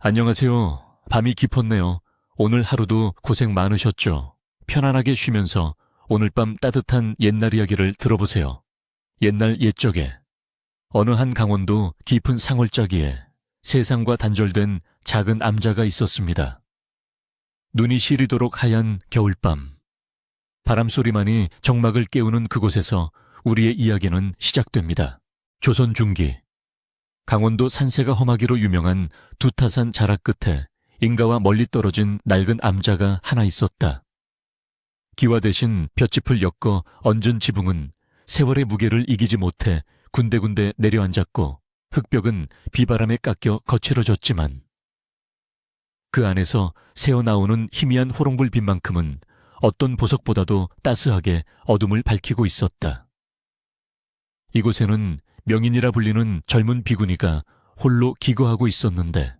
안녕하세요. 밤이 깊었네요. 오늘 하루도 고생 많으셨죠? 편안하게 쉬면서 오늘 밤 따뜻한 옛날 이야기를 들어보세요. 옛날 옛적에 어느 한 강원도 깊은 상월자기에 세상과 단절된 작은 암자가 있었습니다. 눈이 시리도록 하얀 겨울밤. 바람소리만이 정막을 깨우는 그곳에서 우리의 이야기는 시작됩니다. 조선 중기. 강원도 산세가 험하기로 유명한 두타산 자락 끝에 인가와 멀리 떨어진 낡은 암자가 하나 있었다. 기와 대신 볏짚을 엮어 얹은 지붕은 세월의 무게를 이기지 못해 군데군데 내려앉았고 흙벽은 비바람에 깎여 거칠어졌지만 그 안에서 새어나오는 희미한 호롱불 빛만큼은 어떤 보석보다도 따스하게 어둠을 밝히고 있었다. 이곳에는 명인이라 불리는 젊은 비구니가 홀로 기거하고 있었는데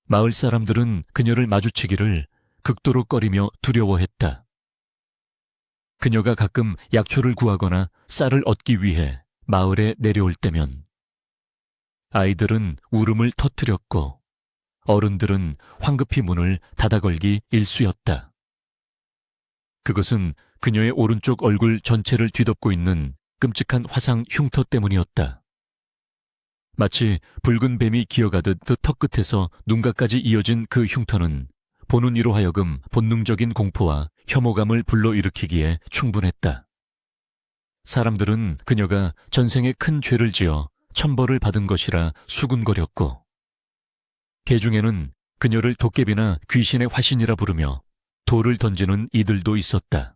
마을 사람들은 그녀를 마주치기를 극도로 꺼리며 두려워했다. 그녀가 가끔 약초를 구하거나 쌀을 얻기 위해 마을에 내려올 때면 아이들은 울음을 터뜨렸고 어른들은 황급히 문을 닫아걸기 일쑤였다. 그것은 그녀의 오른쪽 얼굴 전체를 뒤덮고 있는 끔찍한 화상 흉터 때문이었다. 마치 붉은 뱀이 기어가듯 그 턱끝에서 눈가까지 이어진 그 흉터는 보는 이로 하여금 본능적인 공포와 혐오감을 불러일으키기에 충분했다. 사람들은 그녀가 전생에 큰 죄를 지어 천벌을 받은 것이라 수군거렸고 개 중에는 그녀를 도깨비나 귀신의 화신이라 부르며 돌을 던지는 이들도 있었다.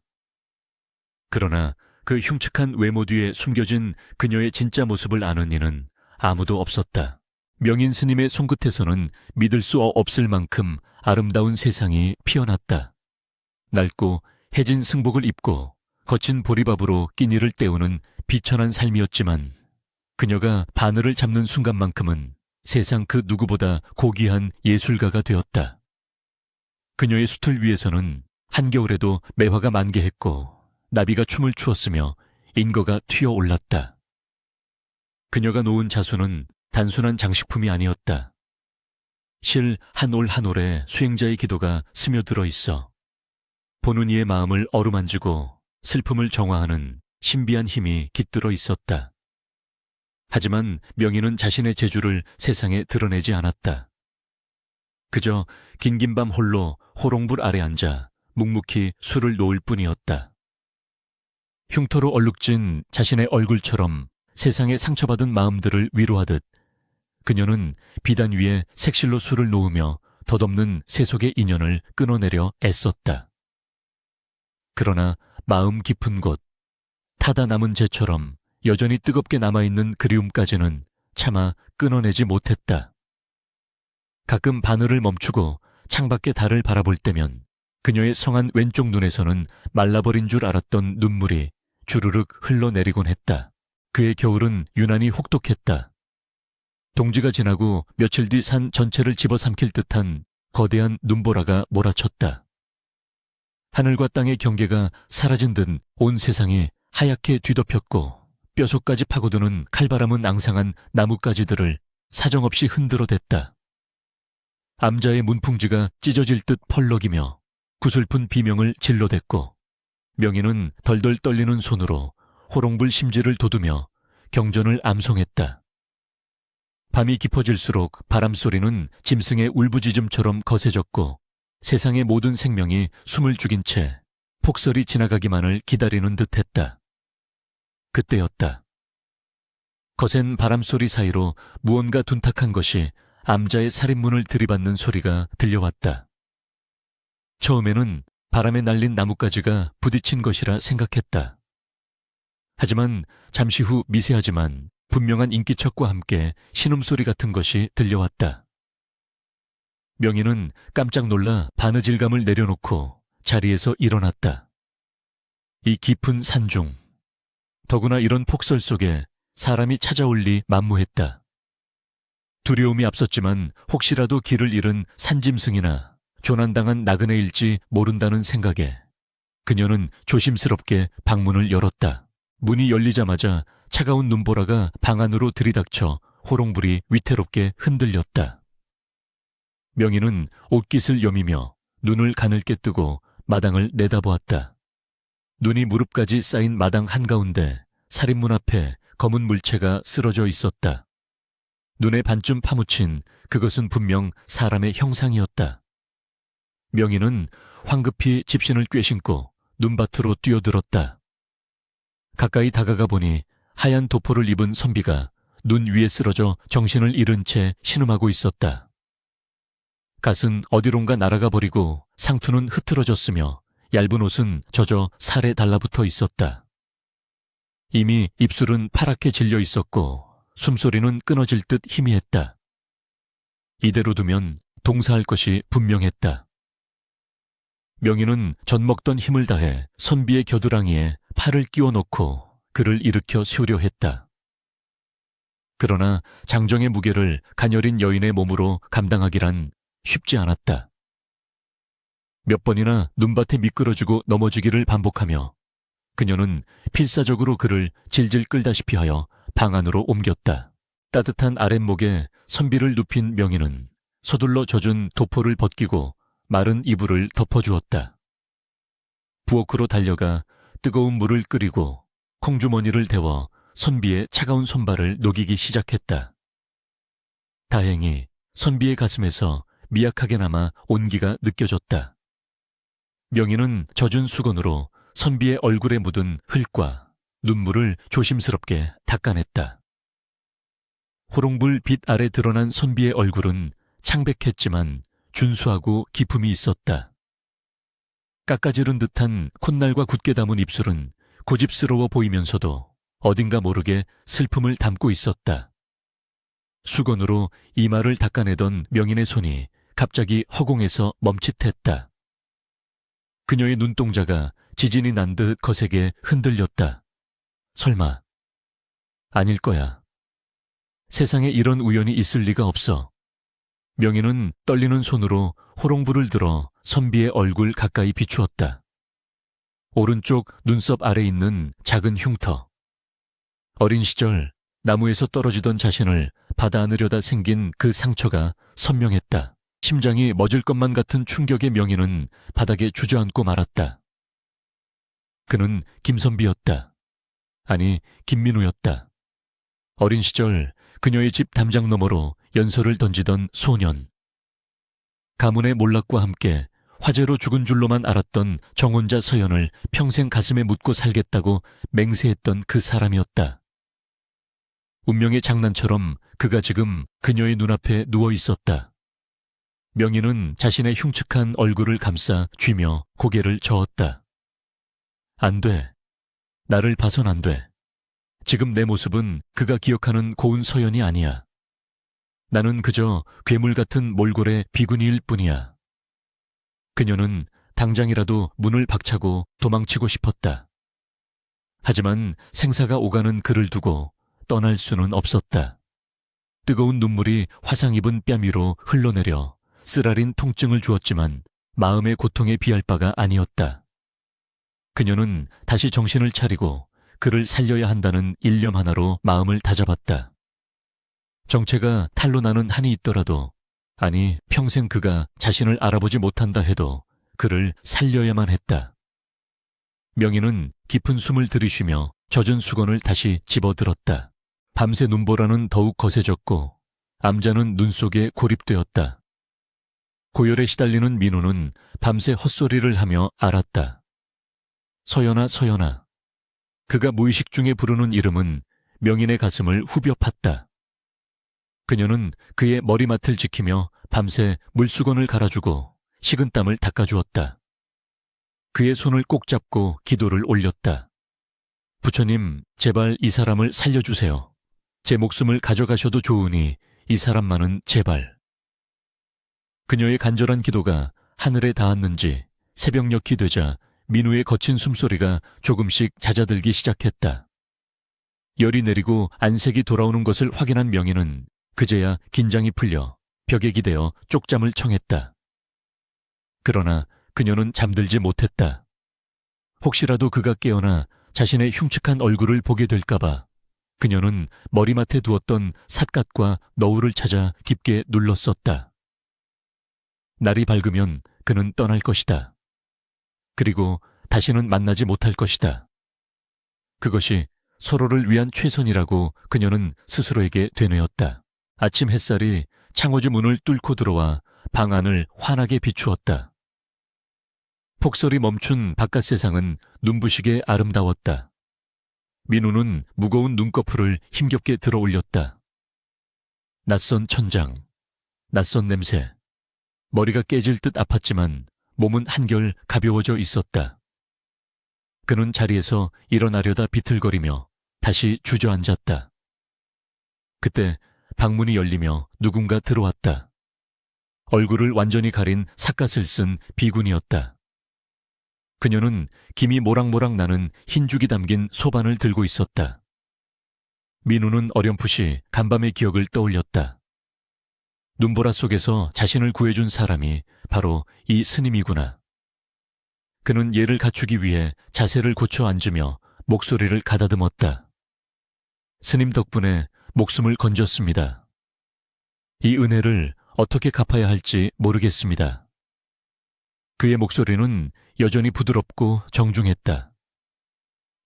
그러나 그 흉측한 외모 뒤에 숨겨진 그녀의 진짜 모습을 아는 이는 아무도 없었다. 명인 스님의 손끝에서는 믿을 수 없을 만큼 아름다운 세상이 피어났다. 낡고 해진 승복을 입고 거친 보리밥으로 끼니를 때우는 비천한 삶이었지만 그녀가 바늘을 잡는 순간만큼은 세상 그 누구보다 고귀한 예술가가 되었다. 그녀의 수틀 위에서는 한겨울에도 매화가 만개했고 나비가 춤을 추었으며 인거가 튀어올랐다. 그녀가 놓은 자수는 단순한 장식품이 아니었다. 실 한 올 한 올에 수행자의 기도가 스며들어 있어 보는 이의 마음을 어루만지고 슬픔을 정화하는 신비한 힘이 깃들어 있었다. 하지만 명인은 자신의 재주를 세상에 드러내지 않았다. 그저 긴긴 밤 홀로 호롱불 아래 앉아 묵묵히 술을 놓을 뿐이었다. 흉터로 얼룩진 자신의 얼굴처럼 세상에 상처받은 마음들을 위로하듯 그녀는 비단 위에 색실로 술을 놓으며 덧없는 세속의 인연을 끊어내려 애썼다. 그러나 마음 깊은 곳, 타다 남은 재처럼 여전히 뜨겁게 남아있는 그리움까지는 차마 끊어내지 못했다. 가끔 바늘을 멈추고 창밖의 달을 바라볼 때면 그녀의 성한 왼쪽 눈에서는 말라버린 줄 알았던 눈물이 주르륵 흘러내리곤 했다. 그의 겨울은 유난히 혹독했다. 동지가 지나고 며칠 뒤 산 전체를 집어삼킬 듯한 거대한 눈보라가 몰아쳤다. 하늘과 땅의 경계가 사라진 듯 온 세상이 하얗게 뒤덮였고 뼈속까지 파고드는 칼바람은 앙상한 나뭇가지들을 사정없이 흔들어댔다. 암자의 문풍지가 찢어질 듯 펄럭이며 구슬픈 비명을 질러댔고 명인은 덜덜 떨리는 손으로 호롱불 심지를 돋우며 경전을 암송했다. 밤이 깊어질수록 바람소리는 짐승의 울부짖음처럼 거세졌고 세상의 모든 생명이 숨을 죽인 채 폭설이 지나가기만을 기다리는 듯했다. 그때였다. 거센 바람소리 사이로 무언가 둔탁한 것이 암자의 살인문을 들이받는 소리가 들려왔다. 처음에는 바람에 날린 나뭇가지가 부딪힌 것이라 생각했다. 하지만 잠시 후 미세하지만 분명한 인기척과 함께 신음소리 같은 것이 들려왔다. 명인은 깜짝 놀라 바느질감을 내려놓고 자리에서 일어났다. 이 깊은 산중, 더구나 이런 폭설 속에 사람이 찾아올 리 만무했다. 두려움이 앞섰지만 혹시라도 길을 잃은 산짐승이나 조난당한 나그네일지 모른다는 생각에 그녀는 조심스럽게 방문을 열었다. 문이 열리자마자 차가운 눈보라가 방 안으로 들이닥쳐 호롱불이 위태롭게 흔들렸다. 명희는 옷깃을 여미며 눈을 가늘게 뜨고 마당을 내다보았다. 눈이 무릎까지 쌓인 마당 한가운데 살인문 앞에 검은 물체가 쓰러져 있었다. 눈에 반쯤 파묻힌 그것은 분명 사람의 형상이었다. 명희는 황급히 집신을 꿰신고 눈밭으로 뛰어들었다. 가까이 다가가 보니 하얀 도포를 입은 선비가 눈 위에 쓰러져 정신을 잃은 채 신음하고 있었다. 갓은 어디론가 날아가 버리고 상투는 흐트러졌으며 얇은 옷은 젖어 살에 달라붙어 있었다. 이미 입술은 파랗게 질려 있었고 숨소리는 끊어질 듯 희미했다. 이대로 두면 동사할 것이 분명했다. 명희는 젖먹던 힘을 다해 선비의 겨드랑이에 팔을 끼워 넣고 그를 일으켜 세우려 했다. 그러나 장정의 무게를 가녀린 여인의 몸으로 감당하기란 쉽지 않았다. 몇 번이나 눈밭에 미끄러지고 넘어지기를 반복하며 그녀는 필사적으로 그를 질질 끌다시피 하여 방 안으로 옮겼다. 따뜻한 아랫목에 선비를 눕힌 명희는 서둘러 젖은 도포를 벗기고 마른 이불을 덮어주었다. 부엌으로 달려가 뜨거운 물을 끓이고 콩주머니를 데워 선비의 차가운 손발을 녹이기 시작했다. 다행히 선비의 가슴에서 미약하게나마 온기가 느껴졌다. 명희는 젖은 수건으로 선비의 얼굴에 묻은 흙과 눈물을 조심스럽게 닦아냈다. 호롱불 빛 아래 드러난 선비의 얼굴은 창백했지만 준수하고 기품이 있었다. 깎아지른 듯한 콧날과 굳게 담은 입술은 고집스러워 보이면서도 어딘가 모르게 슬픔을 담고 있었다. 수건으로 이마를 닦아내던 명인의 손이 갑자기 허공에서 멈칫했다. 그녀의 눈동자가 지진이 난 듯 거세게 흔들렸다. 설마, 아닐 거야. 세상에 이런 우연이 있을 리가 없어. 명희는 떨리는 손으로 호롱불을 들어 선비의 얼굴 가까이 비추었다. 오른쪽 눈썹 아래 있는 작은 흉터. 어린 시절 나무에서 떨어지던 자신을 받아 안으려다 생긴 그 상처가 선명했다. 심장이 멎을 것만 같은 충격의 명희는 바닥에 주저앉고 말았다. 그는 김선비였다. 아니, 김민우였다. 어린 시절 그녀의 집 담장 너머로 연설을 던지던 소년. 가문의 몰락과 함께 화재로 죽은 줄로만 알았던 정혼자 서연을 평생 가슴에 묻고 살겠다고 맹세했던 그 사람이었다. 운명의 장난처럼 그가 지금 그녀의 눈앞에 누워 있었다. 명희는 자신의 흉측한 얼굴을 감싸 쥐며 고개를 저었다. 안 돼. 나를 봐선 안 돼. 지금 내 모습은 그가 기억하는 고운 서연이 아니야. 나는 그저 괴물 같은 몰골의 비구니일 뿐이야. 그녀는 당장이라도 문을 박차고 도망치고 싶었다. 하지만 생사가 오가는 그를 두고 떠날 수는 없었다. 뜨거운 눈물이 화상 입은 뺨 위로 흘러내려 쓰라린 통증을 주었지만 마음의 고통에 비할 바가 아니었다. 그녀는 다시 정신을 차리고 그를 살려야 한다는 일념 하나로 마음을 다잡았다. 정체가 탈로 나는 한이 있더라도, 아니 평생 그가 자신을 알아보지 못한다 해도 그를 살려야만 했다. 명희는 깊은 숨을 들이쉬며 젖은 수건을 다시 집어들었다. 밤새 눈보라는 더욱 거세졌고 암자는 눈 속에 고립되었다. 고열에 시달리는 민우는 밤새 헛소리를 하며 앓았다. 서연아, 서연아. 그가 무의식 중에 부르는 이름은 명인의 가슴을 후벼 팠다. 그녀는 그의 머리맡을 지키며 밤새 물수건을 갈아주고 식은땀을 닦아주었다. 그의 손을 꼭 잡고 기도를 올렸다. 부처님, 제발 이 사람을 살려주세요. 제 목숨을 가져가셔도 좋으니 이 사람만은 제발. 그녀의 간절한 기도가 하늘에 닿았는지 새벽녘이 되자 민우의 거친 숨소리가 조금씩 잦아들기 시작했다. 열이 내리고 안색이 돌아오는 것을 확인한 명희는 그제야 긴장이 풀려 벽에 기대어 쪽잠을 청했다. 그러나 그녀는 잠들지 못했다. 혹시라도 그가 깨어나 자신의 흉측한 얼굴을 보게 될까봐 그녀는 머리맡에 두었던 삿갓과 너울을 찾아 깊게 눌렀었다. 날이 밝으면 그는 떠날 것이다. 그리고 다시는 만나지 못할 것이다. 그것이 서로를 위한 최선이라고 그녀는 스스로에게 되뇌었다. 아침 햇살이 창호지 문을 뚫고 들어와 방 안을 환하게 비추었다. 폭설이 멈춘 바깥 세상은 눈부시게 아름다웠다. 민우는 무거운 눈꺼풀을 힘겹게 들어 올렸다. 낯선 천장, 낯선 냄새, 머리가 깨질 듯 아팠지만 몸은 한결 가벼워져 있었다. 그는 자리에서 일어나려다 비틀거리며 다시 주저앉았다. 그때 방문이 열리며 누군가 들어왔다. 얼굴을 완전히 가린 삿갓을 쓴 비군이었다. 그녀는 김이 모락모락 나는 흰죽이 담긴 소반을 들고 있었다. 민우는 어렴풋이 간밤의 기억을 떠올렸다. 눈보라 속에서 자신을 구해준 사람이 바로 이 스님이구나. 그는 예를 갖추기 위해 자세를 고쳐 앉으며 목소리를 가다듬었다. 스님 덕분에 목숨을 건졌습니다. 이 은혜를 어떻게 갚아야 할지 모르겠습니다. 그의 목소리는 여전히 부드럽고 정중했다.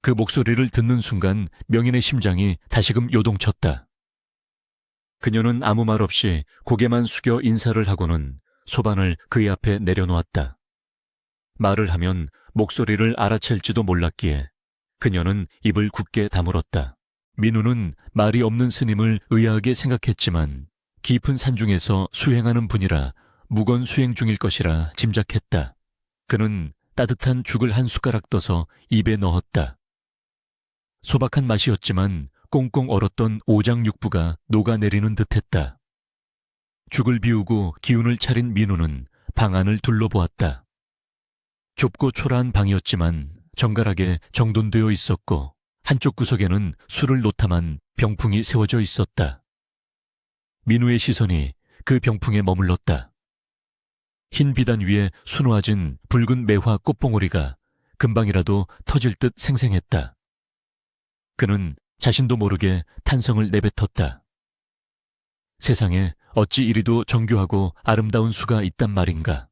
그 목소리를 듣는 순간 명인의 심장이 다시금 요동쳤다. 그녀는 아무 말 없이 고개만 숙여 인사를 하고는 소반을 그의 앞에 내려놓았다. 말을 하면 목소리를 알아챌지도 몰랐기에 그녀는 입을 굳게 다물었다. 민우는 말이 없는 스님을 의아하게 생각했지만 깊은 산중에서 수행하는 분이라 무건 수행 중일 것이라 짐작했다. 그는 따뜻한 죽을 한 숟가락 떠서 입에 넣었다. 소박한 맛이었지만 꽁꽁 얼었던 오장육부가 녹아내리는 듯했다. 죽을 비우고 기운을 차린 민우는 방 안을 둘러보았다. 좁고 초라한 방이었지만 정갈하게 정돈되어 있었고 한쪽 구석에는 술을 놓탐한 병풍이 세워져 있었다. 민우의 시선이 그 병풍에 머물렀다. 흰 비단 위에 수놓아진 붉은 매화 꽃봉오리가 금방이라도 터질 듯 생생했다. 그는 자신도 모르게 탄성을 내뱉었다. 세상에 어찌 이리도 정교하고 아름다운 수가 있단 말인가.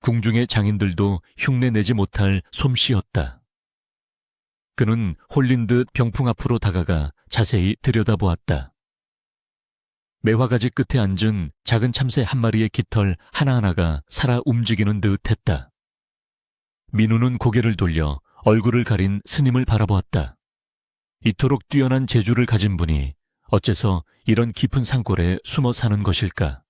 궁중의 장인들도 흉내내지 못할 솜씨였다. 그는 홀린 듯 병풍 앞으로 다가가 자세히 들여다보았다. 매화가지 끝에 앉은 작은 참새 한 마리의 깃털 하나하나가 살아 움직이는 듯 했다. 민우는 고개를 돌려 얼굴을 가린 스님을 바라보았다. 이토록 뛰어난 재주를 가진 분이 어째서 이런 깊은 산골에 숨어 사는 것일까?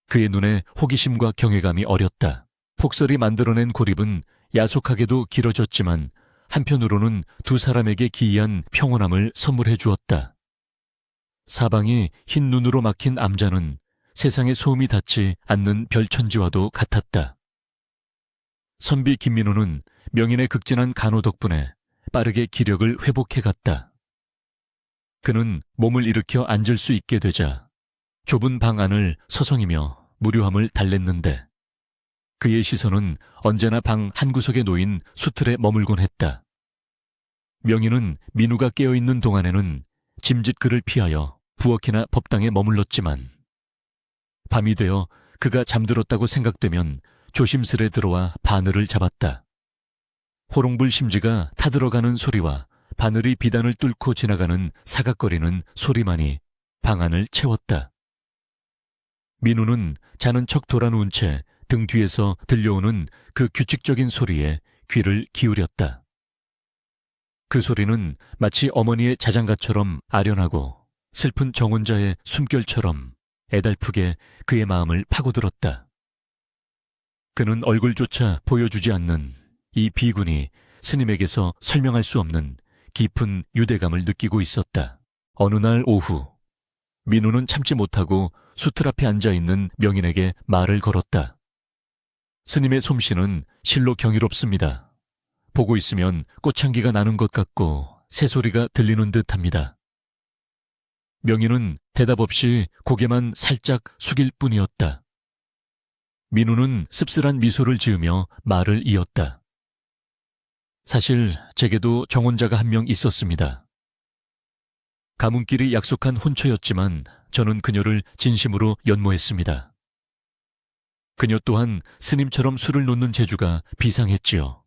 그의 눈에 호기심과 경외감이 어렸다. 폭설이 만들어낸 고립은 야속하게도 길어졌지만 한편으로는 두 사람에게 기이한 평온함을 선물해 주었다. 사방이 흰 눈으로 막힌 암자는 세상에 소음이 닿지 않는 별천지와도 같았다. 선비 김민호는 명인의 극진한 간호 덕분에 빠르게 기력을 회복해갔다. 그는 몸을 일으켜 앉을 수 있게 되자 좁은 방 안을 서성이며 무료함을 달랬는데 그의 시선은 언제나 방 한구석에 놓인 수틀에 머물곤 했다. 명인은 민우가 깨어있는 동안에는 짐짓 그를 피하여 부엌이나 법당에 머물렀지만 밤이 되어 그가 잠들었다고 생각되면 조심스레 들어와 바늘을 잡았다. 호롱불 심지가 타들어가는 소리와 바늘이 비단을 뚫고 지나가는 사각거리는 소리만이 방 안을 채웠다. 민우는 자는 척 돌아누운 채 등 뒤에서 들려오는 그 규칙적인 소리에 귀를 기울였다. 그 소리는 마치 어머니의 자장가처럼 아련하고 슬픈 정혼자의 숨결처럼 애달프게 그의 마음을 파고들었다. 그는 얼굴조차 보여주지 않는 이 비군이 스님에게서 설명할 수 없는 깊은 유대감을 느끼고 있었다. 어느 날 오후 민우는 참지 못하고 수틀 앞에 앉아있는 명인에게 말을 걸었다. 스님의 솜씨는 실로 경이롭습니다. 보고 있으면 꽃향기가 나는 것 같고 새소리가 들리는 듯합니다. 명인은 대답 없이 고개만 살짝 숙일 뿐이었다. 민우는 씁쓸한 미소를 지으며 말을 이었다. 사실 제게도 정혼자가 한 명 있었습니다. 가문끼리 약속한 혼처였지만 저는 그녀를 진심으로 연모했습니다. 그녀 또한 스님처럼 술을 놓는 재주가 비상했지요.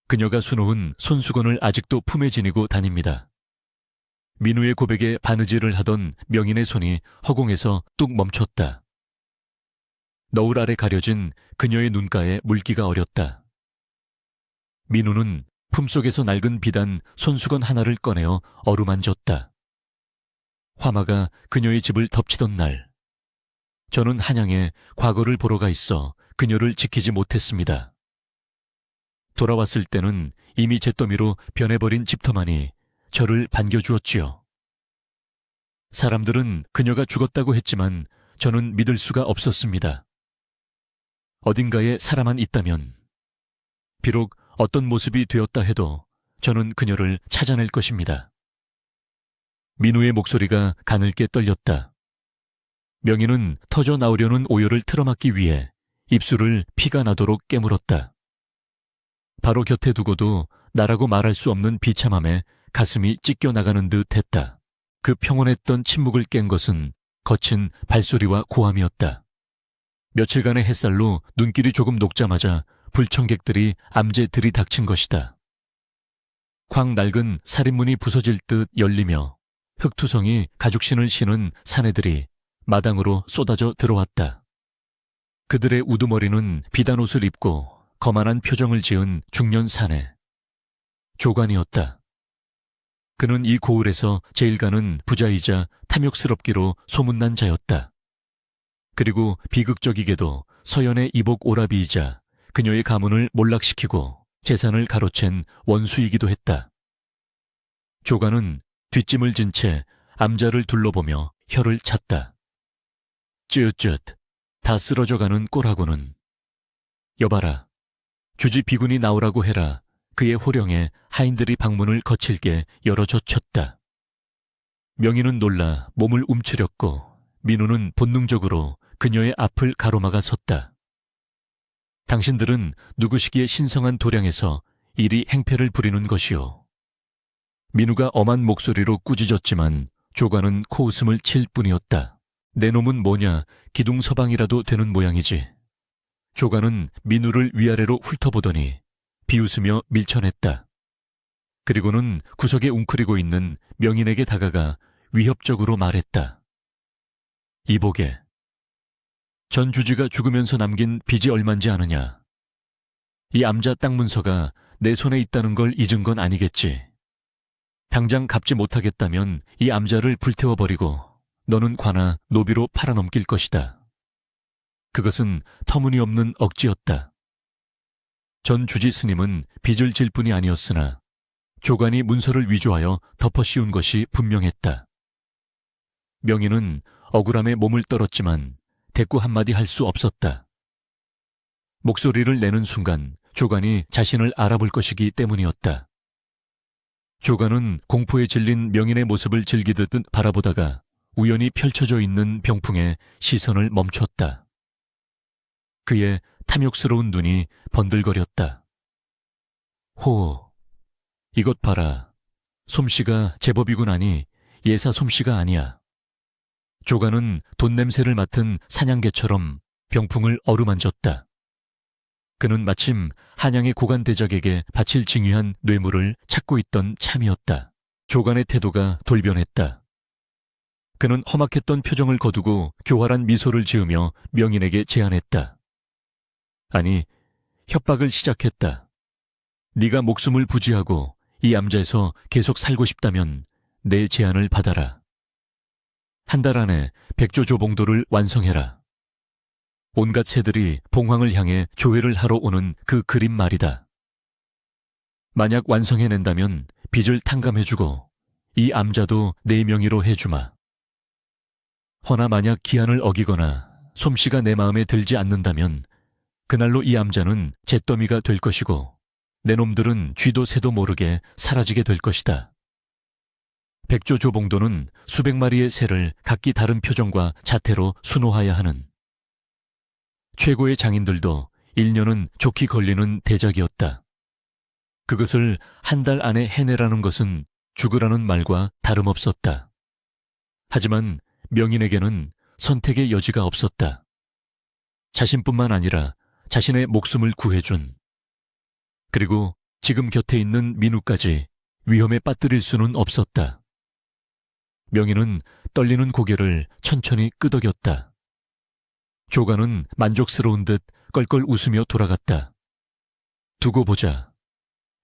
그녀가 수놓은 손수건을 아직도 품에 지니고 다닙니다. 민우의 고백에 바느질을 하던 명인의 손이 허공에서 뚝 멈췄다. 너울 아래 가려진 그녀의 눈가에 물기가 어렸다. 민우는 품속에서 낡은 비단 손수건 하나를 꺼내어 어루만졌다. 화마가 그녀의 집을 덮치던 날, 저는 한양에 과거를 보러 가 있어 그녀를 지키지 못했습니다. 돌아왔을 때는 이미 잿더미로 변해버린 집터만이 저를 반겨주었지요. 사람들은 그녀가 죽었다고 했지만 저는 믿을 수가 없었습니다. 어딘가에 사람만 있다면, 비록 어떤 모습이 되었다 해도 저는 그녀를 찾아낼 것입니다. 민우의 목소리가 가늘게 떨렸다. 명희는 터져 나오려는 오열을 틀어막기 위해 입술을 피가 나도록 깨물었다. 바로 곁에 두고도 나라고 말할 수 없는 비참함에 가슴이 찢겨나가는 듯 했다. 그 평온했던 침묵을 깬 것은 거친 발소리와 고함이었다. 며칠간의 햇살로 눈길이 조금 녹자마자 불청객들이 암제 들이닥친 것이다. 광 낡은 살인문이 부서질 듯 열리며 흑투성이 가죽신을 신은 사내들이 마당으로 쏟아져 들어왔다. 그들의 우두머리는 비단 옷을 입고 거만한 표정을 지은 중년 사내. 조관이었다. 그는 이 고을에서 제일 가는 부자이자 탐욕스럽기로 소문난 자였다. 그리고 비극적이게도 서연의 이복 오라비이자 그녀의 가문을 몰락시키고 재산을 가로챈 원수이기도 했다. 조관은 뒷짐을 진 채 암자를 둘러보며 혀를 찼다. 쯧쯧, 다 쓰러져가는 꼴하고는. 여봐라, 주지 비군이 나오라고 해라. 그의 호령에 하인들이 방문을 거칠게 열어젖혔다. 명희는 놀라 몸을 움츠렸고 민우는 본능적으로 그녀의 앞을 가로막아 섰다. 당신들은 누구시기에 신성한 도량에서 이리 행패를 부리는 것이오. 민우가 엄한 목소리로 꾸짖었지만 조관은 코웃음을 칠 뿐이었다. 내 놈은 뭐냐, 기둥서방이라도 되는 모양이지. 조관은 민우를 위아래로 훑어보더니 비웃으며 밀쳐냈다. 그리고는 구석에 웅크리고 있는 명인에게 다가가 위협적으로 말했다. 이보게, 전 주지가 죽으면서 남긴 빚이 얼만지 아느냐. 이 암자 땅 문서가 내 손에 있다는 걸 잊은 건 아니겠지. 당장 갚지 못하겠다면 이 암자를 불태워버리고 너는 관아 노비로 팔아넘길 것이다. 그것은 터무니없는 억지였다. 전 주지 스님은 빚을 질 뿐이 아니었으나 조관이 문서를 위조하여 덮어씌운 것이 분명했다. 명희는 억울함에 몸을 떨었지만 대꾸 한마디 할 수 없었다. 목소리를 내는 순간 조관이 자신을 알아볼 것이기 때문이었다. 조관은 공포에 질린 명인의 모습을 즐기듯 바라보다가 우연히 펼쳐져 있는 병풍에 시선을 멈췄다. 그의 탐욕스러운 눈이 번들거렸다. 호, 이것 봐라. 솜씨가 제법이군 하니 예사 솜씨가 아니야. 조관은 돈 냄새를 맡은 사냥개처럼 병풍을 어루만졌다. 그는 마침 한양의 고관 대작에게 바칠 징유한 뇌물을 찾고 있던 참이었다. 조관의 태도가 돌변했다. 그는 험악했던 표정을 거두고 교활한 미소를 지으며 명인에게 제안했다. 아니, 협박을 시작했다. 네가 목숨을 부지하고 이 암자에서 계속 살고 싶다면 내 제안을 받아라. 한 달 안에 백조조봉도를 완성해라. 온갖 새들이 봉황을 향해 조회를 하러 오는 그 그림 말이다. 만약 완성해낸다면 빚을 탕감해주고 이 암자도 내 명의로 해주마. 허나 만약 기한을 어기거나 솜씨가 내 마음에 들지 않는다면 그날로 이 암자는 잿더미가 될 것이고 내 놈들은 쥐도 새도 모르게 사라지게 될 것이다. 백조조봉도는 수백 마리의 새를 각기 다른 표정과 자태로 수놓아야 하는, 최고의 장인들도 1년은 좋게 걸리는 대작이었다. 그것을 한 달 안에 해내라는 것은 죽으라는 말과 다름없었다. 하지만 명인에게는 선택의 여지가 없었다. 자신뿐만 아니라 자신의 목숨을 구해준, 그리고 지금 곁에 있는 민우까지 위험에 빠뜨릴 수는 없었다. 명희는 떨리는 고개를 천천히 끄덕였다. 조가는 만족스러운 듯 껄껄 웃으며 돌아갔다. 두고 보자.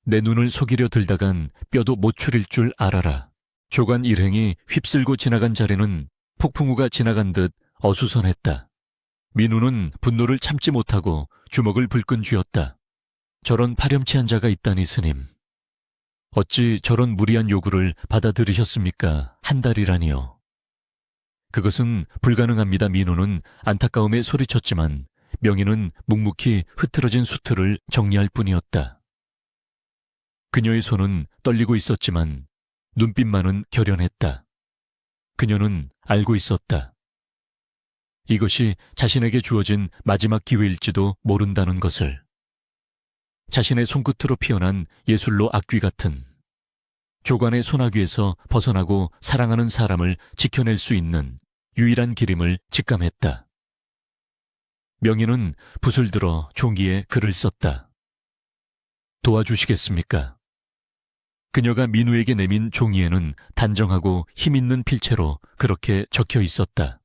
내 눈을 속이려 들다간 뼈도 못 추릴 줄 알아라. 조간 일행이 휩쓸고 지나간 자리는 폭풍우가 지나간 듯 어수선했다. 민우는 분노를 참지 못하고 주먹을 불끈 쥐었다. 저런 파렴치한 자가 있다니 스님. 어찌 저런 무리한 요구를 받아들이셨습니까? 한 달이라니요. 그것은 불가능합니다. 민우는 안타까움에 소리쳤지만 명희는 묵묵히 흐트러진 수트를 정리할 뿐이었다. 그녀의 손은 떨리고 있었지만 눈빛만은 결연했다. 그녀는 알고 있었다. 이것이 자신에게 주어진 마지막 기회일지도 모른다는 것을. 자신의 손끝으로 피어난 예술로 악귀 같은 조관의 손아귀에서 벗어나고 사랑하는 사람을 지켜낼 수 있는 유일한 길임을 직감했다. 명희는 붓을 들어 종이에 글을 썼다. 도와주시겠습니까? 그녀가 민우에게 내민 종이에는 단정하고 힘있는 필체로 그렇게 적혀 있었다.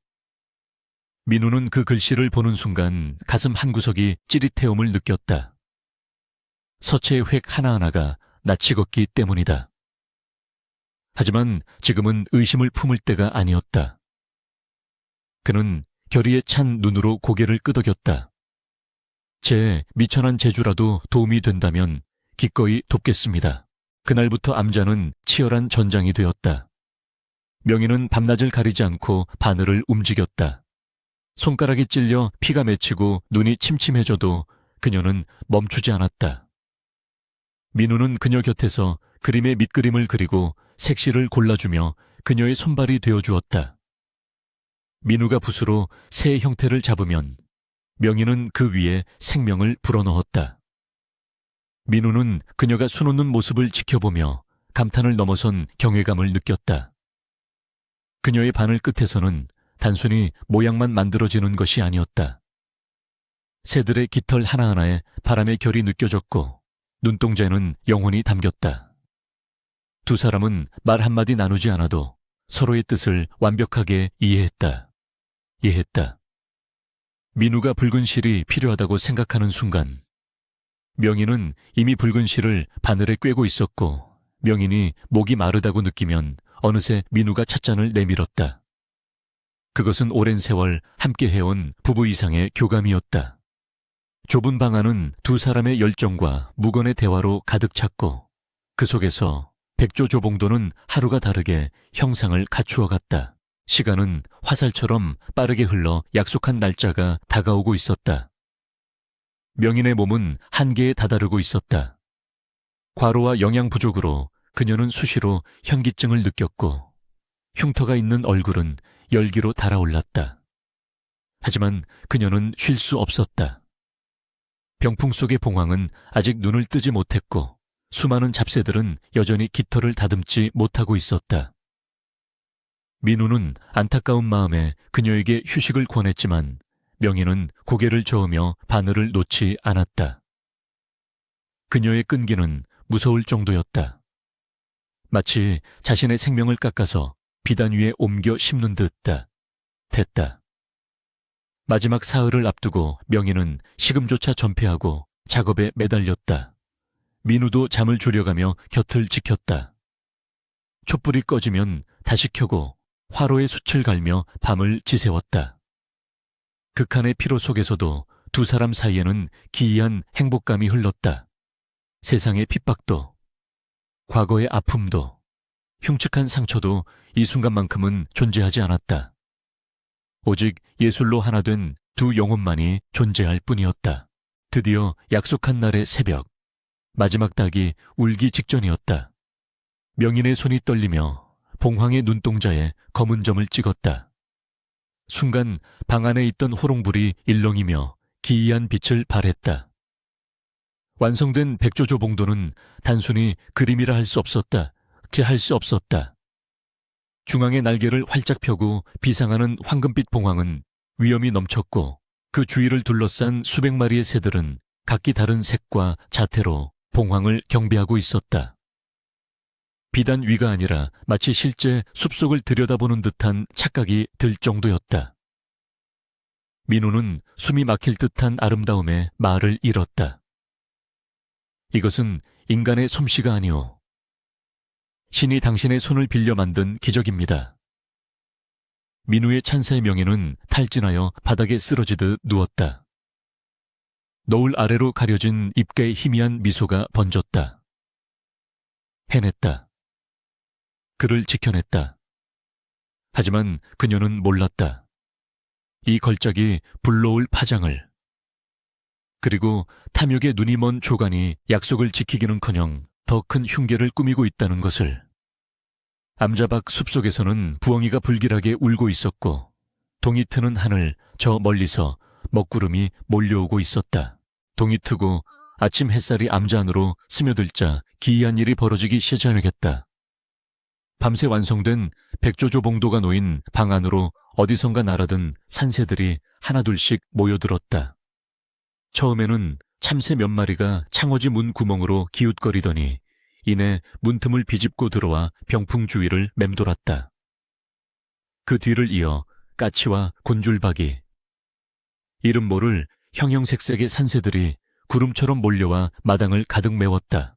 민우는 그 글씨를 보는 순간 가슴 한구석이 찌릿해옴을 느꼈다. 서체의 획 하나하나가 낯이 걷기 때문이다. 하지만 지금은 의심을 품을 때가 아니었다. 그는 결의에 찬 눈으로 고개를 끄덕였다. 제 미천한 재주라도 도움이 된다면 기꺼이 돕겠습니다. 그날부터 암자는 치열한 전장이 되었다. 명희는 밤낮을 가리지 않고 바늘을 움직였다. 손가락이 찔려 피가 맺히고 눈이 침침해져도 그녀는 멈추지 않았다. 민우는 그녀 곁에서 그림의 밑그림을 그리고 색실을 골라주며 그녀의 손발이 되어주었다. 민우가 붓으로 새의 형태를 잡으면 명희는 그 위에 생명을 불어넣었다. 민우는 그녀가 수놓는 모습을 지켜보며 감탄을 넘어선 경외감을 느꼈다. 그녀의 바늘 끝에서는 단순히 모양만 만들어지는 것이 아니었다. 새들의 깃털 하나하나에 바람의 결이 느껴졌고 눈동자에는 영혼이 담겼다. 두 사람은 말 한마디 나누지 않아도 서로의 뜻을 완벽하게 이해했다. 민우가 붉은 실이 필요하다고 생각하는 순간 명희는 이미 붉은 실을 바늘에 꿰고 있었고 명인이 목이 마르다고 느끼면 어느새 민우가 찻잔을 내밀었다. 그것은 오랜 세월 함께 해온 부부 이상의 교감이었다. 좁은 방 안은 두 사람의 열정과 무건의 대화로 가득 찼고 그 속에서 백조조봉도는 하루가 다르게 형상을 갖추어 갔다. 시간은 화살처럼 빠르게 흘러 약속한 날짜가 다가오고 있었다. 명인의 몸은 한계에 다다르고 있었다. 과로와 영양 부족으로 그녀는 수시로 현기증을 느꼈고 흉터가 있는 얼굴은 열기로 달아올랐다. 하지만 그녀는 쉴 수 없었다. 병풍 속의 봉황은 아직 눈을 뜨지 못했고 수많은 잡새들은 여전히 깃털을 다듬지 못하고 있었다. 민우는 안타까운 마음에 그녀에게 휴식을 권했지만 명희는 고개를 저으며 바늘을 놓지 않았다. 그녀의 끈기는 무서울 정도였다. 마치 자신의 생명을 깎아서 비단 위에 옮겨 심는 듯다. 됐다. 마지막 사흘을 앞두고 명희는 식음조차 전폐하고 작업에 매달렸다. 민우도 잠을 줄여가며 곁을 지켰다. 촛불이 꺼지면 다시 켜고 화로에 숯을 갈며 밤을 지새웠다. 극한의 피로 속에서도 두 사람 사이에는 기이한 행복감이 흘렀다. 세상의 핍박도, 과거의 아픔도, 흉측한 상처도 이 순간만큼은 존재하지 않았다. 오직 예술로 하나 된 두 영혼만이 존재할 뿐이었다. 드디어 약속한 날의 새벽, 마지막 닭이 울기 직전이었다. 명인의 손이 떨리며 봉황의 눈동자에 검은 점을 찍었다. 순간 방 안에 있던 호롱불이 일렁이며 기이한 빛을 발했다. 완성된 백조조봉도는 단순히 그림이라 할 수 없었다. 할 수 없었다. 중앙의 날개를 활짝 펴고 비상하는 황금빛 봉황은 위엄이 넘쳤고 그 주위를 둘러싼 수백 마리의 새들은 각기 다른 색과 자태로 봉황을 경배하고 있었다. 비단 위가 아니라 마치 실제 숲속을 들여다보는 듯한 착각이 들 정도였다. 민호는 숨이 막힐 듯한 아름다움에 말을 잃었다. 이것은 인간의 솜씨가 아니오. 신이 당신의 손을 빌려 만든 기적입니다. 민우의 찬사의 명예는 탈진하여 바닥에 쓰러지듯 누웠다. 너울 아래로 가려진 입가에 희미한 미소가 번졌다. 해냈다. 그를 지켜냈다. 하지만 그녀는 몰랐다. 이 걸작이 불러올 파장을. 그리고 탐욕에 눈이 먼 조간이 약속을 지키기는커녕 더 큰 흉계를 꾸미고 있다는 것을. 암자박 숲속에서는 부엉이가 불길하게 울고 있었고 동이 트는 하늘 저 멀리서 먹구름이 몰려오고 있었다. 동이 트고 아침 햇살이 암자 안으로 스며들자 기이한 일이 벌어지기 시작하겠다. 밤새 완성된 백조조봉도가 놓인 방 안으로 어디선가 날아든 산새들이 하나둘씩 모여들었다. 처음에는 참새 몇 마리가 창호지 문 구멍으로 기웃거리더니 이내 문틈을 비집고 들어와 병풍 주위를 맴돌았다. 그 뒤를 이어 까치와 곤줄박이, 이름 모를 형형색색의 산새들이 구름처럼 몰려와 마당을 가득 메웠다.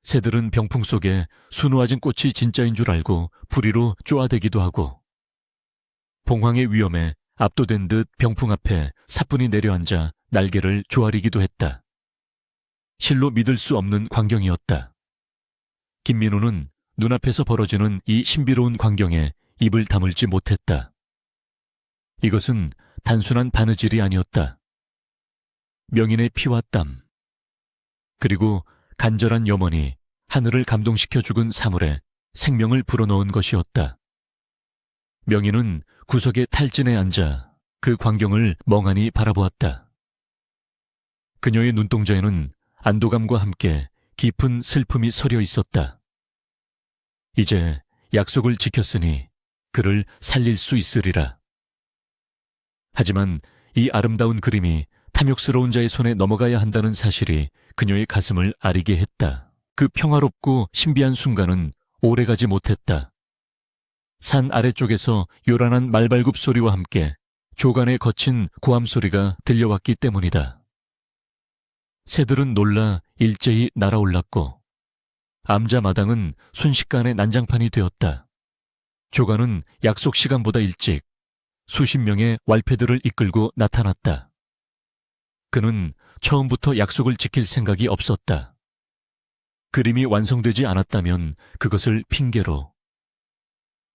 새들은 병풍 속에 수놓아진 꽃이 진짜인 줄 알고 부리로 쪼아대기도 하고 봉황의 위험에 압도된 듯 병풍 앞에 사뿐히 내려앉아 날개를 조아리기도 했다. 실로 믿을 수 없는 광경이었다. 김민호는 눈앞에서 벌어지는 이 신비로운 광경에 입을 다물지 못했다. 이것은 단순한 바느질이 아니었다. 명인의 피와 땀, 그리고 간절한 염원이 하늘을 감동시켜 죽은 사물에 생명을 불어넣은 것이었다. 명인은 구석에 탈진에 앉아 그 광경을 멍하니 바라보았다. 그녀의 눈동자에는 안도감과 함께 깊은 슬픔이 서려 있었다. 이제 약속을 지켰으니 그를 살릴 수 있으리라. 하지만 이 아름다운 그림이 탐욕스러운 자의 손에 넘어가야 한다는 사실이 그녀의 가슴을 아리게 했다. 그 평화롭고 신비한 순간은 오래가지 못했다. 산 아래쪽에서 요란한 말발굽 소리와 함께 조간의 거친 고함 소리가 들려왔기 때문이다. 새들은 놀라 일제히 날아올랐고 암자 마당은 순식간에 난장판이 되었다. 조간은 약속 시간보다 일찍 수십 명의 왈패들을 이끌고 나타났다. 그는 처음부터 약속을 지킬 생각이 없었다. 그림이 완성되지 않았다면 그것을 핑계로,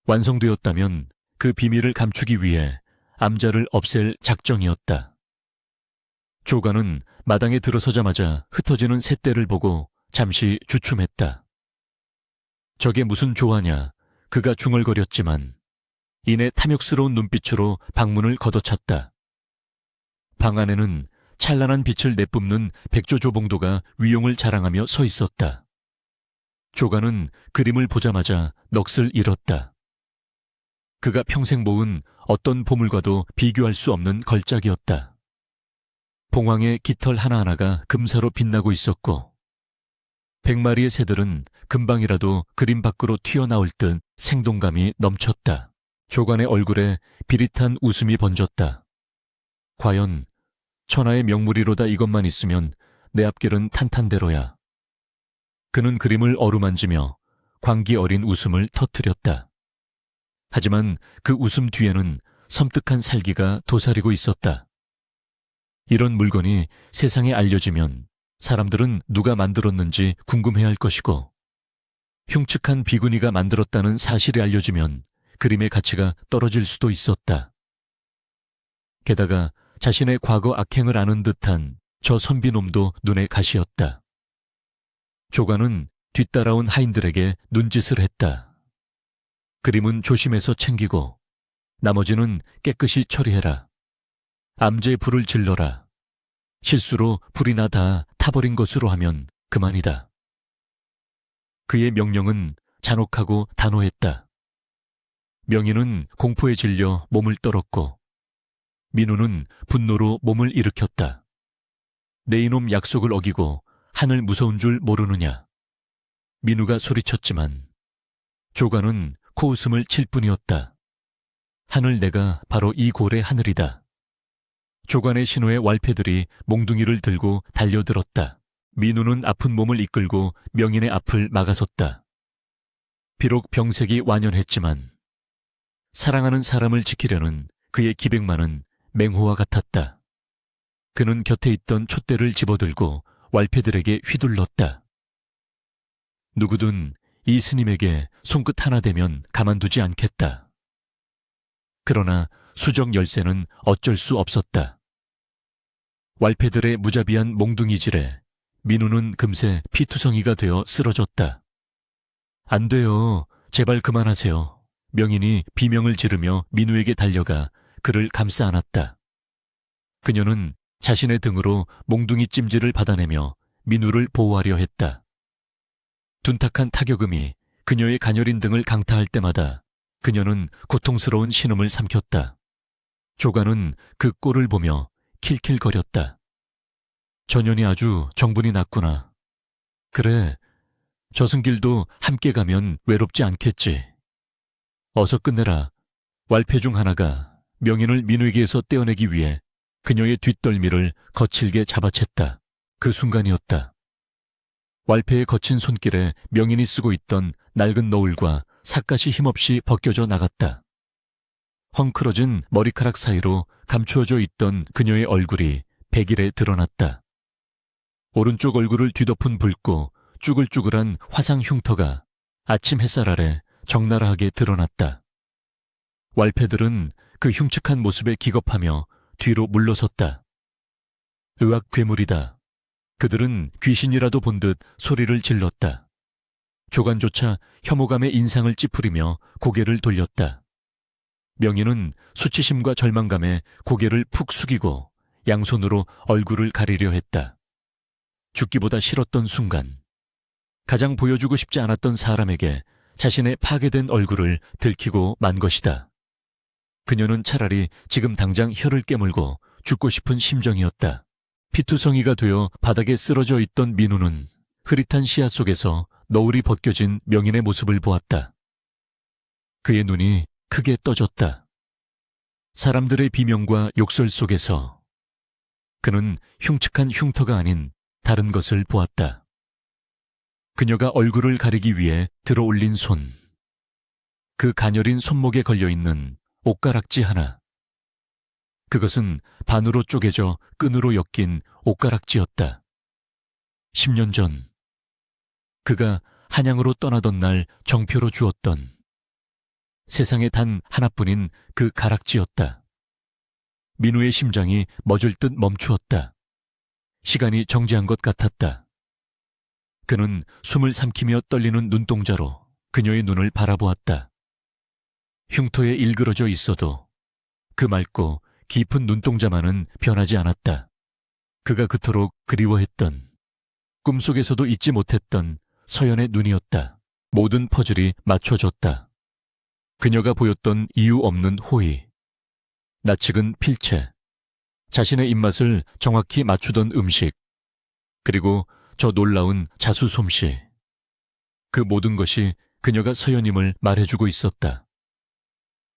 완성되었다면 그 비밀을 감추기 위해 암자를 없앨 작정이었다. 조간은 마당에 들어서자마자 흩어지는 새떼를 보고 잠시 주춤했다. 저게 무슨 조화냐, 그가 중얼거렸지만 이내 탐욕스러운 눈빛으로 방문을 걷어찼다. 방 안에는 찬란한 빛을 내뿜는 백조조봉도가 위용을 자랑하며 서 있었다. 조간은 그림을 보자마자 넋을 잃었다. 그가 평생 모은 어떤 보물과도 비교할 수 없는 걸작이었다. 봉황의 깃털 하나하나가 금사로 빛나고 있었고 100마리의 새들은 금방이라도 그림 밖으로 튀어나올 듯 생동감이 넘쳤다. 조간의 얼굴에 비릿한 웃음이 번졌다. 과연 천하의 명물이로다 이것만 있으면 내 앞길은 탄탄대로야. 그는 그림을 어루만지며 광기 어린 웃음을 터뜨렸다. 하지만 그 웃음 뒤에는 섬뜩한 살기가 도사리고 있었다. 이런 물건이 세상에 알려지면 사람들은 누가 만들었는지 궁금해할 것이고 흉측한 비구니가 만들었다는 사실이 알려지면 그림의 가치가 떨어질 수도 있었다. 게다가 자신의 과거 악행을 아는 듯한 저 선비놈도 눈에 가시였다. 조간은 뒤따라온 하인들에게 눈짓을 했다. 그림은 조심해서 챙기고 나머지는 깨끗이 처리해라. 암제에 불을 질러라. 실수로 불이나 다 타버린 것으로 하면 그만이다. 그의 명령은 잔혹하고 단호했다. 명인은 공포에 질려 몸을 떨었고 민우는 분노로 몸을 일으켰다. 내 이놈 약속을 어기고 하늘 무서운 줄 모르느냐. 민우가 소리쳤지만 조관은 코웃음을 칠 뿐이었다. 하늘 내가 바로 이 골의 하늘이다. 조관의 신호에 왈패들이 몽둥이를 들고 달려들었다. 민우는 아픈 몸을 이끌고 명인의 앞을 막아섰다. 비록 병색이 완연했지만 사랑하는 사람을 지키려는 그의 기백만은 맹호와 같았다. 그는 곁에 있던 촛대를 집어들고 왈패들에게 휘둘렀다. 누구든 이 스님에게 손끝 하나 대면 가만두지 않겠다. 그러나 수정 열쇠는 어쩔 수 없었다. 왈패들의 무자비한 몽둥이질에 민우는 금세 피투성이가 되어 쓰러졌다. 안 돼요. 제발 그만하세요. 명인이 비명을 지르며 민우에게 달려가 그를 감싸 안았다. 그녀는 자신의 등으로 몽둥이 찜질을 받아내며 민우를 보호하려 했다. 둔탁한 타격음이 그녀의 가녀린 등을 강타할 때마다 그녀는 고통스러운 신음을 삼켰다. 조관은 그 꼴을 보며 킬킬거렸다. 전연이 아주 정분이 났구나. 그래, 저승길도 함께 가면 외롭지 않겠지. 어서 끝내라. 왈패 중 하나가 명인을 민우에게서 떼어내기 위해 그녀의 뒷덜미를 거칠게 잡아챘다. 그 순간이었다. 왈패의 거친 손길에 명인이 쓰고 있던 낡은 너울과 삿갓이 힘없이 벗겨져 나갔다. 헝클어진 머리카락 사이로 감추어져 있던 그녀의 얼굴이 백일에 드러났다. 오른쪽 얼굴을 뒤덮은 붉고 쭈글쭈글한 화상 흉터가 아침 햇살 아래 적나라하게 드러났다. 왈패들은 그 흉측한 모습에 기겁하며 뒤로 물러섰다. 의학 괴물이다. 그들은 귀신이라도 본 듯 소리를 질렀다. 조관조차 혐오감의 인상을 찌푸리며 고개를 돌렸다. 명인은 수치심과 절망감에 고개를 푹 숙이고 양손으로 얼굴을 가리려 했다. 죽기보다 싫었던 순간, 가장 보여주고 싶지 않았던 사람에게 자신의 파괴된 얼굴을 들키고 만 것이다. 그녀는 차라리 지금 당장 혀를 깨물고 죽고 싶은 심정이었다. 피투성이가 되어 바닥에 쓰러져 있던 민우는 흐릿한 시야 속에서 너울이 벗겨진 명인의 모습을 보았다. 그의 눈이 크게 떠졌다. 사람들의 비명과 욕설 속에서 그는 흉측한 흉터가 아닌 다른 것을 보았다. 그녀가 얼굴을 가리기 위해 들어 올린 손. 그 가녀린 손목에 걸려있는 옷가락지 하나. 그것은 반으로 쪼개져 끈으로 엮인 옷가락지였다. 10년 전 그가 한양으로 떠나던 날 정표로 주었던 세상에 단 하나뿐인 그 가락지였다. 민우의 심장이 멎을 듯 멈추었다. 시간이 정지한 것 같았다. 그는 숨을 삼키며 떨리는 눈동자로 그녀의 눈을 바라보았다. 흉터에 일그러져 있어도 그 맑고 깊은 눈동자만은 변하지 않았다. 그가 그토록 그리워했던, 꿈속에서도 잊지 못했던 서연의 눈이었다. 모든 퍼즐이 맞춰졌다. 그녀가 보였던 이유 없는 호의, 낯익은 필체, 자신의 입맛을 정확히 맞추던 음식, 그리고 저 놀라운 자수 솜씨. 그 모든 것이 그녀가 서연임을 말해주고 있었다.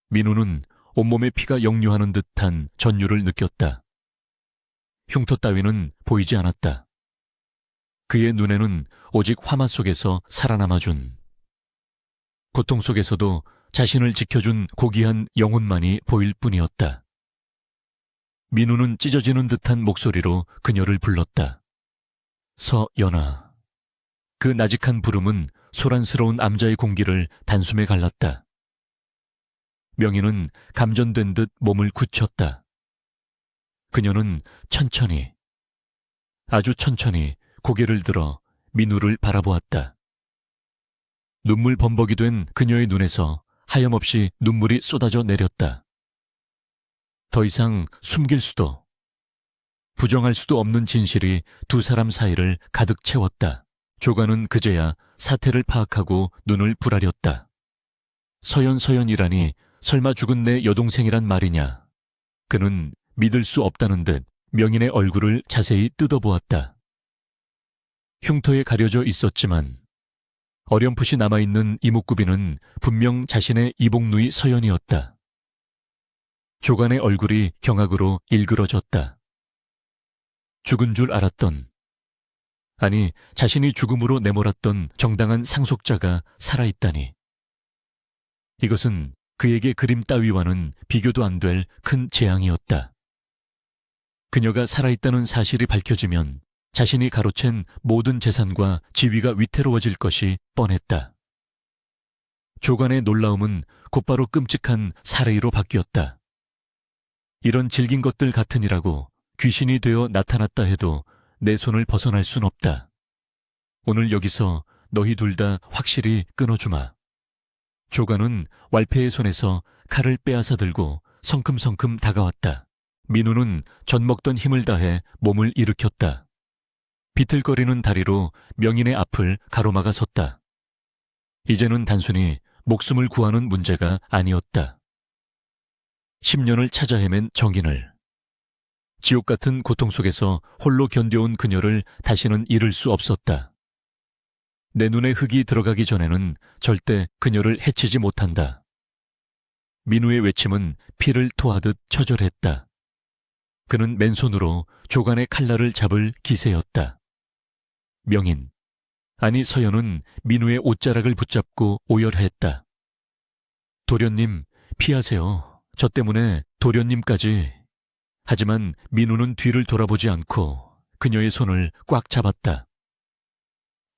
민우는 온몸에 피가 역류하는 듯한 전율을 느꼈다. 흉터 따위는 보이지 않았다. 그의 눈에는 오직 화마 속에서 살아남아준, 고통 속에서도 자신을 지켜준 고귀한 영혼만이 보일 뿐이었다. 민우는 찢어지는 듯한 목소리로 그녀를 불렀다. 서연아. 그 나직한 부름은 소란스러운 암자의 공기를 단숨에 갈랐다. 명희는 감전된 듯 몸을 굳혔다. 그녀는 천천히, 아주 천천히 고개를 들어 민우를 바라보았다. 눈물 범벅이 된 그녀의 눈에서 하염없이 눈물이 쏟아져 내렸다. 더 이상 숨길 수도, 부정할 수도 없는 진실이 두 사람 사이를 가득 채웠다. 조관은 그제야 사태를 파악하고 눈을 부라렸다. 서연이라니 설마 죽은 내 여동생이란 말이냐. 그는 믿을 수 없다는 듯 명인의 얼굴을 자세히 뜯어보았다. 흉터에 가려져 있었지만 어렴풋이 남아있는 이목구비는 분명 자신의 이복누이 서연이었다. 조간의 얼굴이 경악으로 일그러졌다. 죽은 줄 알았던, 아니 자신이 죽음으로 내몰았던 정당한 상속자가 살아있다니. 이것은 그에게 그림 따위와는 비교도 안 될 큰 재앙이었다. 그녀가 살아있다는 사실이 밝혀지면 자신이 가로챈 모든 재산과 지위가 위태로워질 것이 뻔했다. 조간의 놀라움은 곧바로 끔찍한 살해로 바뀌었다. 이런 질긴 것들 같으니라고 귀신이 되어 나타났다 해도 내 손을 벗어날 순 없다. 오늘 여기서 너희 둘 다 확실히 끊어주마. 조간은 왈패의 손에서 칼을 빼앗아 들고 성큼성큼 다가왔다. 민우는 젖먹던 힘을 다해 몸을 일으켰다. 비틀거리는 다리로 명인의 앞을 가로막아 섰다. 이제는 단순히 목숨을 구하는 문제가 아니었다. 10년을 찾아 헤맨 정인을, 지옥 같은 고통 속에서 홀로 견뎌온 그녀를 다시는 잃을 수 없었다. 내 눈에 흙이 들어가기 전에는 절대 그녀를 해치지 못한다. 민우의 외침은 피를 토하듯 처절했다. 그는 맨손으로 조간의 칼날을 잡을 기세였다. 명인, 아니 서연은 민우의 옷자락을 붙잡고 오열했다. 도련님, 피하세요. 저 때문에 도련님까지. 하지만 민우는 뒤를 돌아보지 않고 그녀의 손을 꽉 잡았다.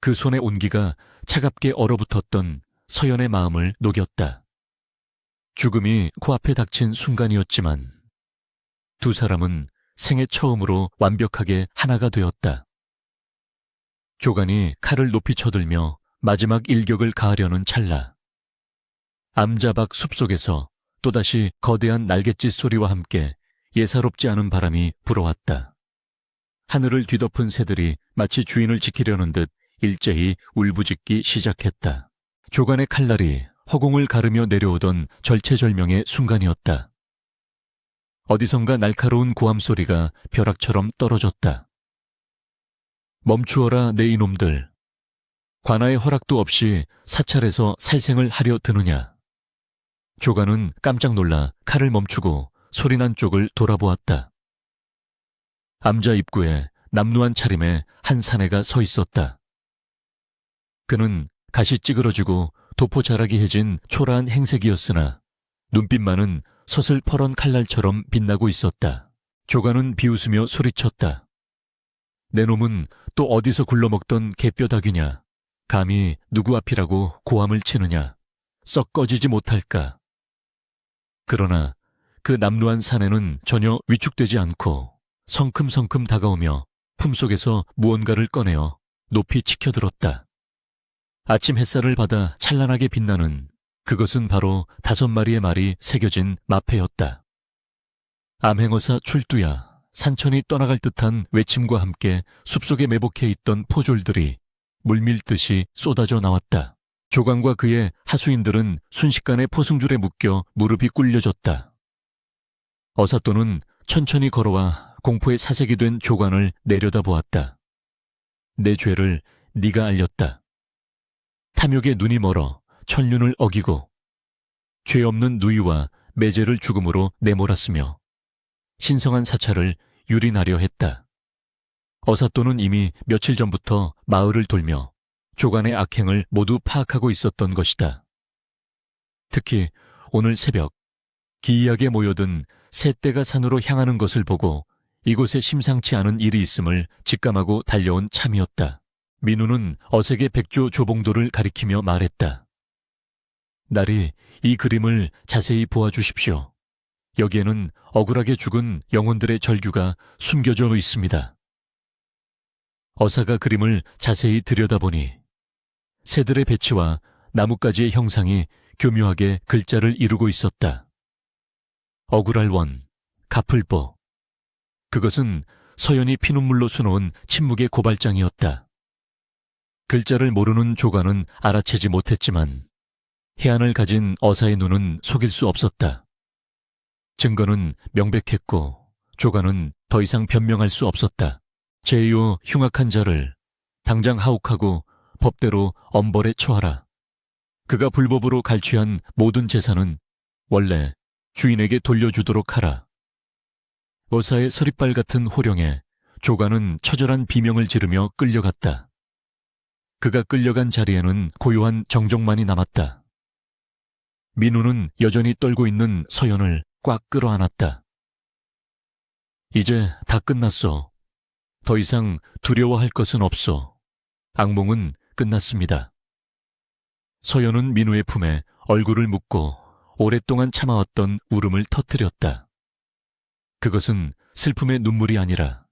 그 손의 온기가 차갑게 얼어붙었던 서연의 마음을 녹였다. 죽음이 코앞에 닥친 순간이었지만 두 사람은 생애 처음으로 완벽하게 하나가 되었다. 조간이 칼을 높이 쳐들며 마지막 일격을 가하려는 찰나, 암자박 숲속에서 또다시 거대한 날갯짓 소리와 함께 예사롭지 않은 바람이 불어왔다. 하늘을 뒤덮은 새들이 마치 주인을 지키려는 듯 일제히 울부짖기 시작했다. 조간의 칼날이 허공을 가르며 내려오던 절체절명의 순간이었다. 어디선가 날카로운 고함 소리가 벼락처럼 떨어졌다. 멈추어라 내 이놈들. 관아의 허락도 없이 사찰에서 살생을 하려 드느냐. 조간은 깜짝 놀라 칼을 멈추고 소리난 쪽을 돌아보았다. 암자 입구에 남루한 차림에 한 사내가 서 있었다. 그는 가시 찌그러지고 도포 자락이 해진 초라한 행색이었으나 눈빛만은 서슬퍼런 칼날처럼 빛나고 있었다. 조간은 비웃으며 소리쳤다. 내 놈은 또 어디서 굴러먹던 개뼈다귀냐. 감히 누구 앞이라고 고함을 치느냐. 썩 꺼지지 못할까. 그러나 그 남루한 사내는 전혀 위축되지 않고 성큼성큼 다가오며 품속에서 무언가를 꺼내어 높이 치켜들었다. 아침 햇살을 받아 찬란하게 빛나는 그것은 바로 5마리의 말이 새겨진 마패였다. 암행어사 출두야. 산천이 떠나갈 듯한 외침과 함께 숲속에 매복해 있던 포졸들이 물밀듯이 쏟아져 나왔다. 조간과 그의 하수인들은 순식간에 포승줄에 묶여 무릎이 꿇려졌다. 어사또는 천천히 걸어와 공포에 사색이 된 조간을 내려다보았다. 내 죄를 네가 알렸다. 탐욕에 눈이 멀어 천륜을 어기고 죄 없는 누이와 매제를 죽음으로 내몰았으며 신성한 사찰을 유린하려 했다. 어사또는 이미 며칠 전부터 마을을 돌며 조간의 악행을 모두 파악하고 있었던 것이다. 특히 오늘 새벽 기이하게 모여든 새 떼가 산으로 향하는 것을 보고 이곳에 심상치 않은 일이 있음을 직감하고 달려온 참이었다. 민우는 어색의 백조 조봉도를 가리키며 말했다. 날이 이 그림을 자세히 보아주십시오. 여기에는 억울하게 죽은 영혼들의 절규가 숨겨져 있습니다. 어사가 그림을 자세히 들여다보니 새들의 배치와 나뭇가지의 형상이 교묘하게 글자를 이루고 있었다. 억울할 원, 갚을보. 그것은 서연이 피눈물로 수놓은 침묵의 고발장이었다. 글자를 모르는 조간은 알아채지 못했지만 해안을 가진 어사의 눈은 속일 수 없었다. 증거는 명백했고 조가는 더 이상 변명할 수 없었다. 제이오 흉악한 자를 당장 하옥하고 법대로 엄벌에 처하라. 그가 불법으로 갈취한 모든 재산은 원래 주인에게 돌려주도록 하라. 어사의 서리빨 같은 호령에 조가는 처절한 비명을 지르며 끌려갔다. 그가 끌려간 자리에는 고요한 정적만이 남았다. 민우는 여전히 떨고 있는 서연을 꽉 끌어안았다. 이제 다 끝났소. 더 이상 두려워할 것은 없소. 악몽은 끝났습니다. 서연은 민우의 품에 얼굴을 묻고 오랫동안 참아왔던 울음을 터뜨렸다. 그것은 슬픔의 눈물이 아니라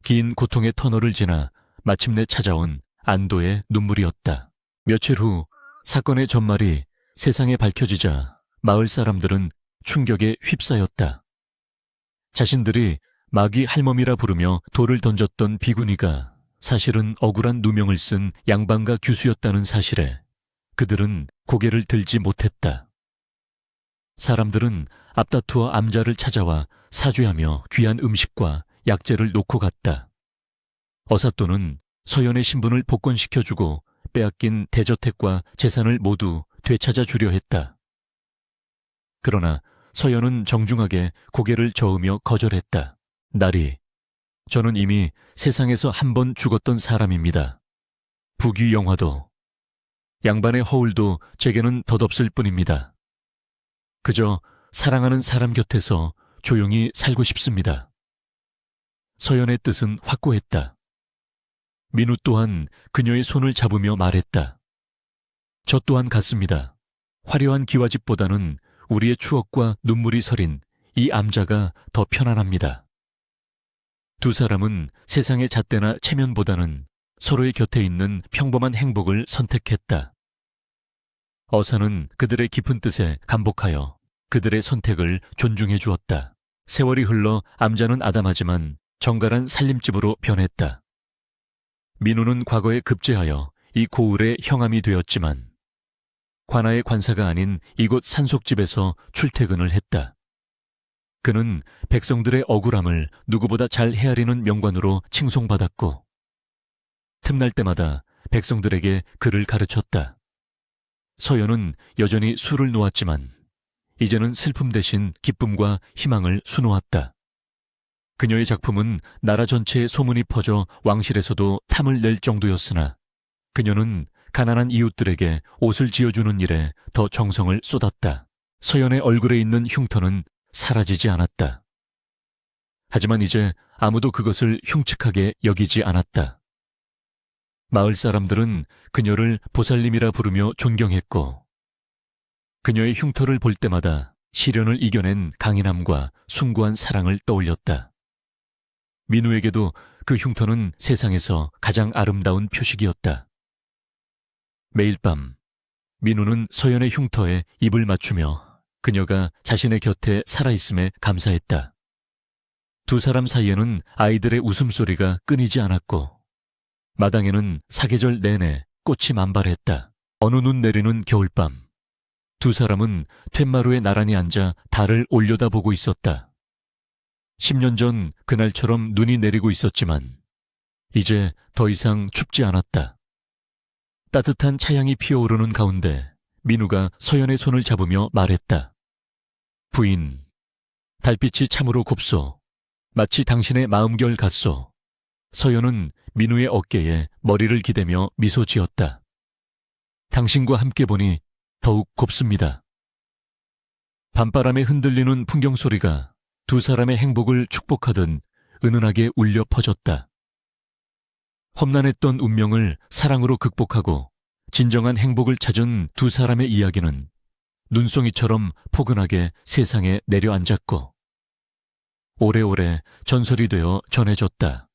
긴 고통의 터널을 지나 마침내 찾아온 안도의 눈물이었다. 며칠 후 사건의 전말이 세상에 밝혀지자 마을 사람들은 충격에 휩싸였다. 자신들이 마귀 할멈이라 부르며 돌을 던졌던 비구니가 사실은 억울한 누명을 쓴 양반가 규수였다는 사실에 그들은 고개를 들지 못했다. 사람들은 앞다투어 암자를 찾아와 사죄하며 귀한 음식과 약재를 놓고 갔다. 어사또는 서연의 신분을 복권시켜주고 빼앗긴 대저택과 재산을 모두 되찾아 주려 했다. 그러나 서연은 정중하게 고개를 저으며 거절했다. 나리, 저는 이미 세상에서 한 번 죽었던 사람입니다. 부귀영화도, 양반의 허울도 제게는 덧없을 뿐입니다. 그저 사랑하는 사람 곁에서 조용히 살고 싶습니다. 서연의 뜻은 확고했다. 민우 또한 그녀의 손을 잡으며 말했다. 저 또한 같습니다. 화려한 기와집보다는 우리의 추억과 눈물이 서린 이 암자가 더 편안합니다. 두 사람은 세상의 잣대나 체면보다는 서로의 곁에 있는 평범한 행복을 선택했다. 어사는 그들의 깊은 뜻에 감복하여 그들의 선택을 존중해 주었다. 세월이 흘러 암자는 아담하지만 정갈한 살림집으로 변했다. 민우는 과거에 급제하여 이 고을의 형함이 되었지만 관아의 관사가 아닌 이곳 산속집에서 출퇴근을 했다. 그는 백성들의 억울함을 누구보다 잘 헤아리는 명관으로 칭송받았고 틈날 때마다 백성들에게 글을 가르쳤다. 서연은 여전히 술을 놓았지만 이제는 슬픔 대신 기쁨과 희망을 수놓았다. 그녀의 작품은 나라 전체에 소문이 퍼져 왕실에서도 탐을 낼 정도였으나 그녀는 가난한 이웃들에게 옷을 지어주는 일에 더 정성을 쏟았다. 서연의 얼굴에 있는 흉터는 사라지지 않았다. 하지만 이제 아무도 그것을 흉측하게 여기지 않았다. 마을 사람들은 그녀를 보살님이라 부르며 존경했고 그녀의 흉터를 볼 때마다 시련을 이겨낸 강인함과 숭고한 사랑을 떠올렸다. 민우에게도 그 흉터는 세상에서 가장 아름다운 표식이었다. 매일 밤 민우는 서연의 흉터에 입을 맞추며 그녀가 자신의 곁에 살아있음에 감사했다. 두 사람 사이에는 아이들의 웃음소리가 끊이지 않았고 마당에는 사계절 내내 꽃이 만발했다. 어느 눈 내리는 겨울밤 두 사람은 툇마루에 나란히 앉아 달을 올려다보고 있었다. 10년 전 그날처럼 눈이 내리고 있었지만 이제 더 이상 춥지 않았다. 따뜻한 차양이 피어오르는 가운데 민우가 서연의 손을 잡으며 말했다. 부인, 달빛이 참으로 곱소. 마치 당신의 마음결 같소. 서연은 민우의 어깨에 머리를 기대며 미소 지었다. 당신과 함께 보니 더욱 곱습니다. 밤바람에 흔들리는 풍경 소리가 두 사람의 행복을 축복하듯 은은하게 울려 퍼졌다. 험난했던 운명을 사랑으로 극복하고 진정한 행복을 찾은 두 사람의 이야기는 눈송이처럼 포근하게 세상에 내려앉았고 오래오래 전설이 되어 전해졌다.